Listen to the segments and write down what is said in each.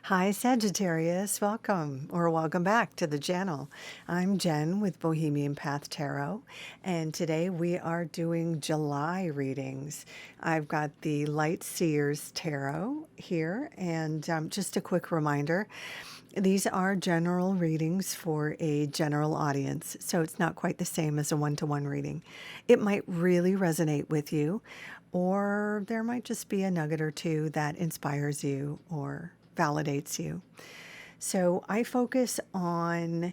Hi, Sagittarius. Welcome or welcome back to the channel. I'm Jen with Bohemian Path Tarot, and today we are doing July readings. I've got the Light Seers Tarot here, and just a quick reminder. These are general readings for a general audience, so it's not quite the same as a one-to-one reading. It might really resonate with you, or there might just be a nugget or two that inspires you or validates you. So I focus on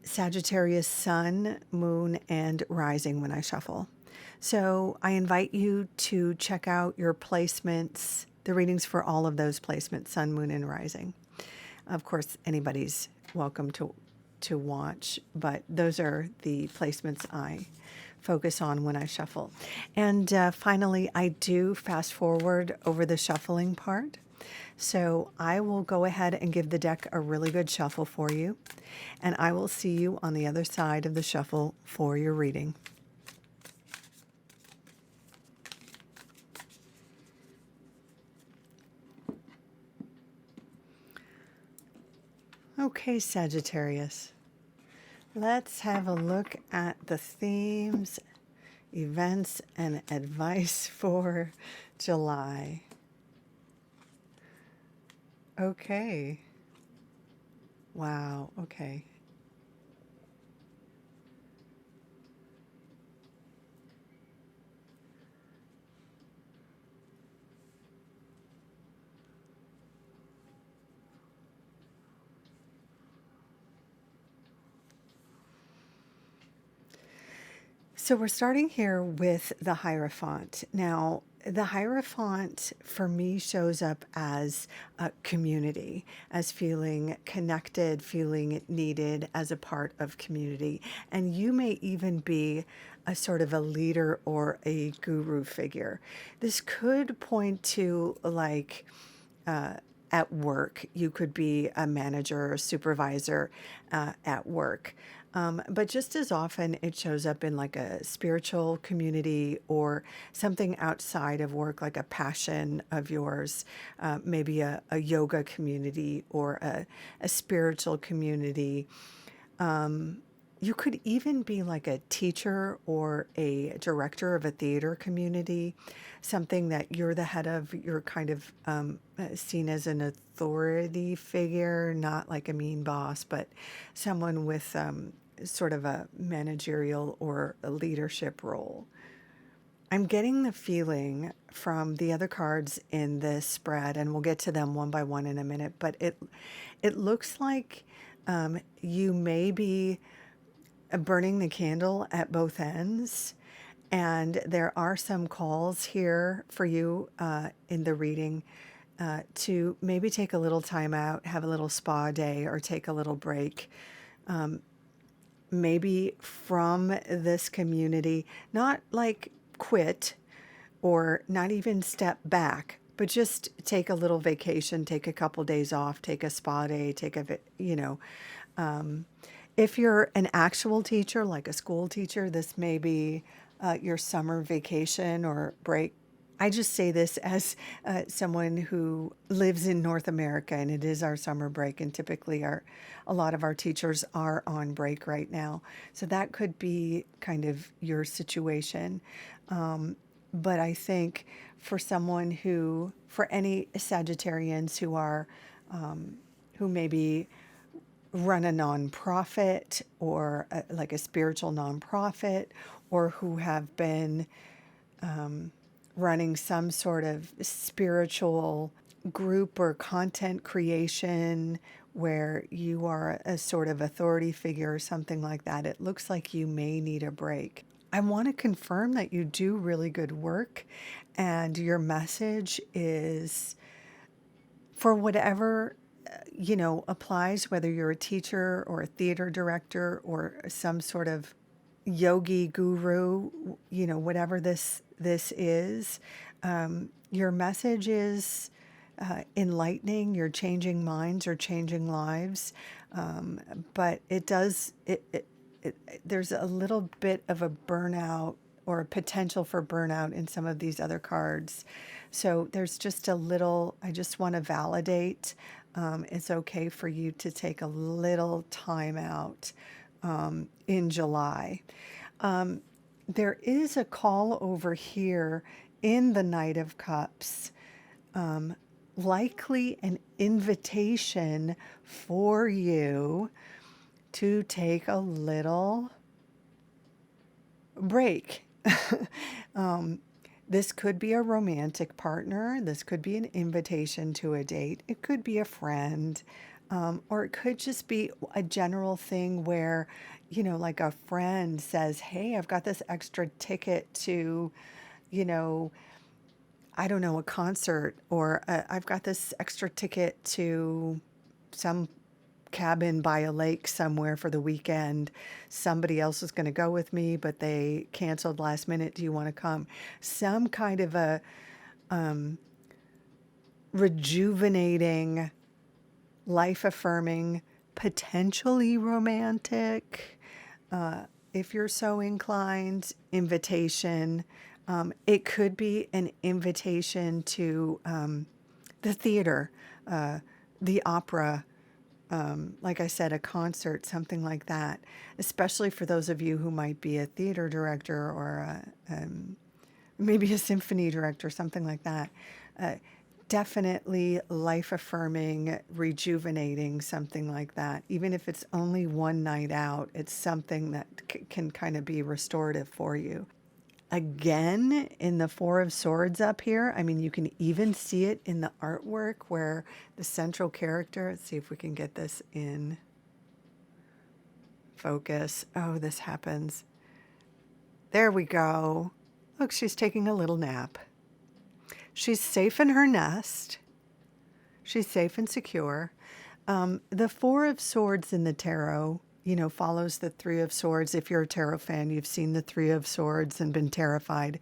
Sagittarius sun, moon, and rising when I shuffle. So I invite you to check out your placements, the readings for all of those placements, sun, moon, and rising. Of course, anybody's welcome to watch, but those are the placements I focus on when I shuffle. And finally, I do fast forward over the shuffling part. So I will go ahead and give the deck a really good shuffle for you, and I will see you on the other side of the shuffle for your reading. Okay, Sagittarius, let's have a look at the themes, events, and advice for July. Okay. Wow. Okay. So we're starting here with the Hierophant. Now, the Hierophant for me shows up as a community, as feeling connected, feeling needed as a part of community. And you may even be a sort of a leader or a guru figure. This could point to like, at work. You could be a manager or supervisor at work. But just as often, it shows up in like a spiritual community or something outside of work, like a passion of yours, maybe a yoga community or a spiritual community. You could even be like a teacher or a director of a theater community, something that you're the head of. You're kind of seen as an authority figure, not like a mean boss, but someone with sort of a managerial or a leadership role. I'm getting the feeling from the other cards in this spread, and we'll get to them one by one in a minute, but it looks like you may be burning the candle at both ends. And there are some calls here for you in the reading to maybe take a little time out, have a little spa day, or take a little break. Maybe from this community, not like quit or not even step back, but just take a little vacation, take a couple days off, take a spa day, take a, if you're an actual teacher, like a school teacher, this may be your summer vacation or break. I just say this as someone who lives in North America, and it is our summer break, and typically a lot of our teachers are on break right now. So that could be kind of your situation. But I think for someone for any Sagittarians who are, who maybe run a nonprofit or like a spiritual nonprofit, or who have been running some sort of spiritual group or content creation where you are a sort of authority figure or something like that, it looks like you may need a break. I want to confirm that you do really good work, and your message is for whatever applies, whether you're a teacher or a theater director or some sort of yogi guru, whatever this is. Your message is enlightening. You're changing minds or changing lives, but there's a little bit of a burnout or a potential for burnout in some of these other cards. So there's just a little, I just want to validate it's okay for you to take a little time out in July. There is a call over here in the Knight of Cups, likely an invitation for you to take a little break. This could be a romantic partner. This could be an invitation to a date. It could be a friend. Or it could just be a general thing where, like a friend says, hey, I've got this extra ticket to, you know, I don't know, a concert, or I've got this extra ticket to some cabin by a lake somewhere for the weekend. Somebody else is going to go with me, but they canceled last minute. Do you want to come? Some kind of a rejuvenating, life affirming, potentially romantic, if you're so inclined, invitation. It could be an invitation to the theater, the opera, like I said, a concert, something like that, especially for those of you who might be a theater director or maybe a symphony director, something like that. Definitely life affirming, rejuvenating, something like that. Even if it's only one night out, it's something that can kind of be restorative for you. Again, in the Four of Swords up here, I mean, you can even see it in the artwork where the central character, let's see if we can get this in focus. Oh, this happens. There we go. Look, she's taking a little nap. She's safe in her nest. She's safe and secure. The Four of Swords in the tarot, follows the Three of Swords. If you're a tarot fan, you've seen the Three of Swords and been terrified.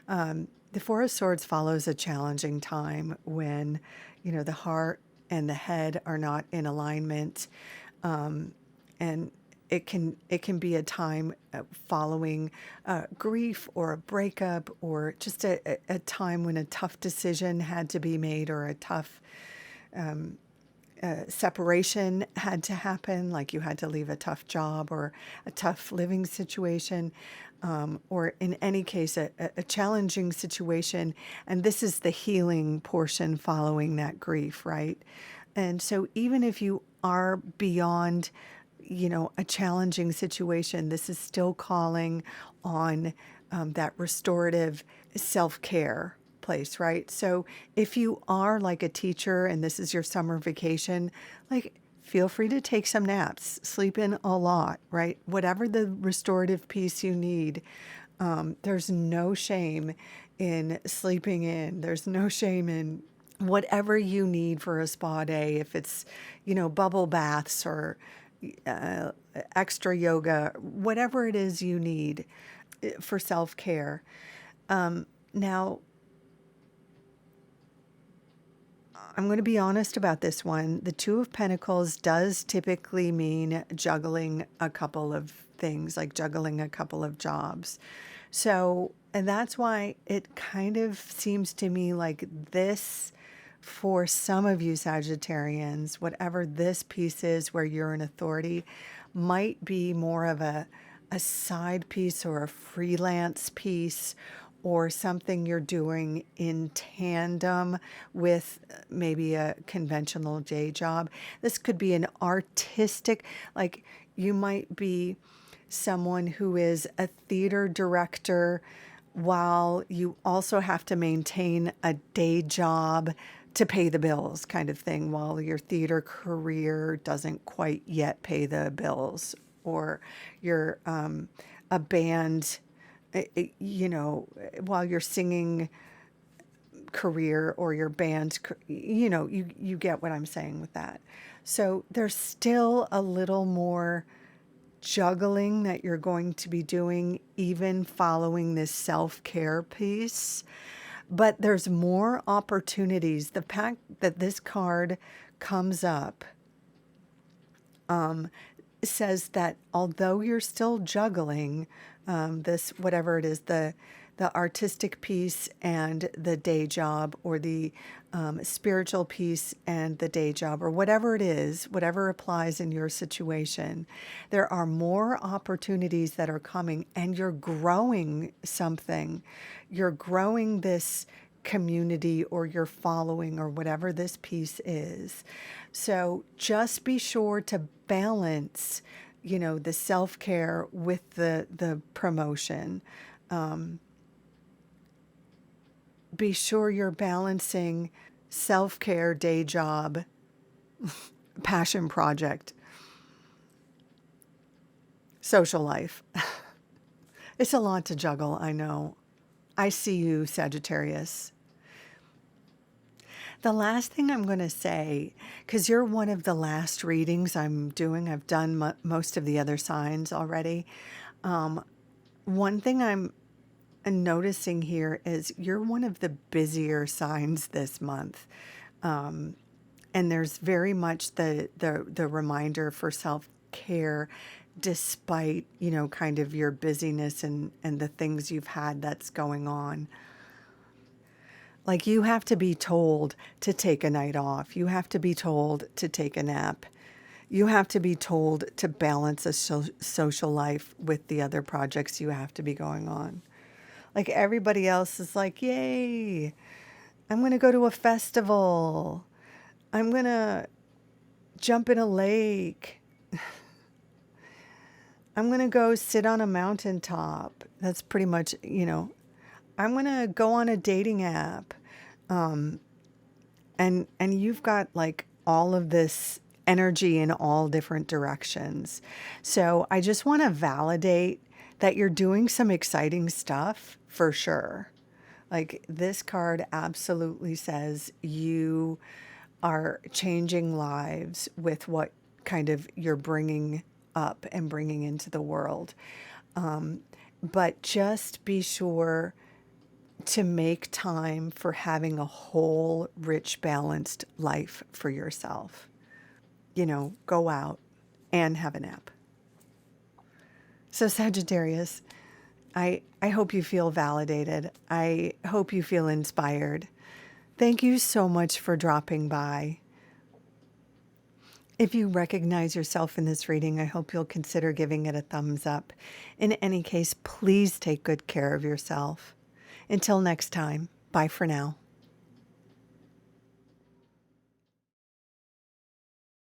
The Four of Swords follows a challenging time when, the heart and the head are not in alignment. And it can be a time following grief or a breakup, or just a time when a tough decision had to be made, or a tough separation had to happen, like you had to leave a tough job or a tough living situation, or in any case, a challenging situation. And this is the healing portion following that grief, right? And so even if you are beyond, a challenging situation, this is still calling on that restorative self-care place, right? So if you are like a teacher and this is your summer vacation, like, feel free to take some naps, sleep in a lot, right? Whatever the restorative piece you need, there's no shame in sleeping in. There's no shame in whatever you need for a spa day. If it's, bubble baths or extra yoga, whatever it is you need for self-care. Now, I'm going to be honest about this one. The Two of Pentacles does typically mean juggling a couple of things, like juggling a couple of jobs. So, and that's why it kind of seems to me like this, for some of you Sagittarians, whatever this piece is where you're an authority, might be more of a side piece or a freelance piece, or something you're doing in tandem with maybe a conventional day job. This could be an artistic, like you might be someone who is a theater director while you also have to maintain a day job to pay the bills, kind of thing, while your theater career doesn't quite yet pay the bills. Or you're a band, while your singing career or your band, you get what I'm saying with that. So there's still a little more juggling that you're going to be doing, even following this self-care piece. But there's more opportunities. The fact that this card comes up, says that although you're still juggling this, whatever it is, the artistic piece and the day job, or the spiritual piece and the day job, or whatever it is, whatever applies in your situation, there are more opportunities that are coming, and you're growing something. You're growing this community, or you're following, or whatever this piece is. So just be sure to balance, the self-care with the promotion. Be sure you're balancing self-care, day job, passion project, social life. It's a lot to juggle, I know. I see you, Sagittarius. The last thing I'm going to say, because you're one of the last readings I'm doing, I've done most of the other signs already. One thing I'm noticing here is you're one of the busier signs this month. And there's very much the reminder for self-care, despite, kind of your busyness and the things you've had that's going on. Like, you have to be told to take a night off. You have to be told to take a nap. You have to be told to balance a social life with the other projects you have to be going on. Like, everybody else is like, yay, I'm going to go to a festival. I'm going to jump in a lake. I'm going to go sit on a mountaintop. That's pretty much, I'm going to go on a dating app. And you've got like all of this energy in all different directions. So I just want to validate that you're doing some exciting stuff for sure. Like, this card absolutely says you are changing lives with what kind of you're bringing up and bringing into the world. But just be sure to make time for having a whole, rich, balanced life for yourself. Go out and have a nap. So, Sagittarius, I hope you feel validated. I hope you feel inspired. Thank you so much for dropping by. If you recognize yourself in this reading, I hope you'll consider giving it a thumbs up. In any case, please take good care of yourself. Until next time, bye for now.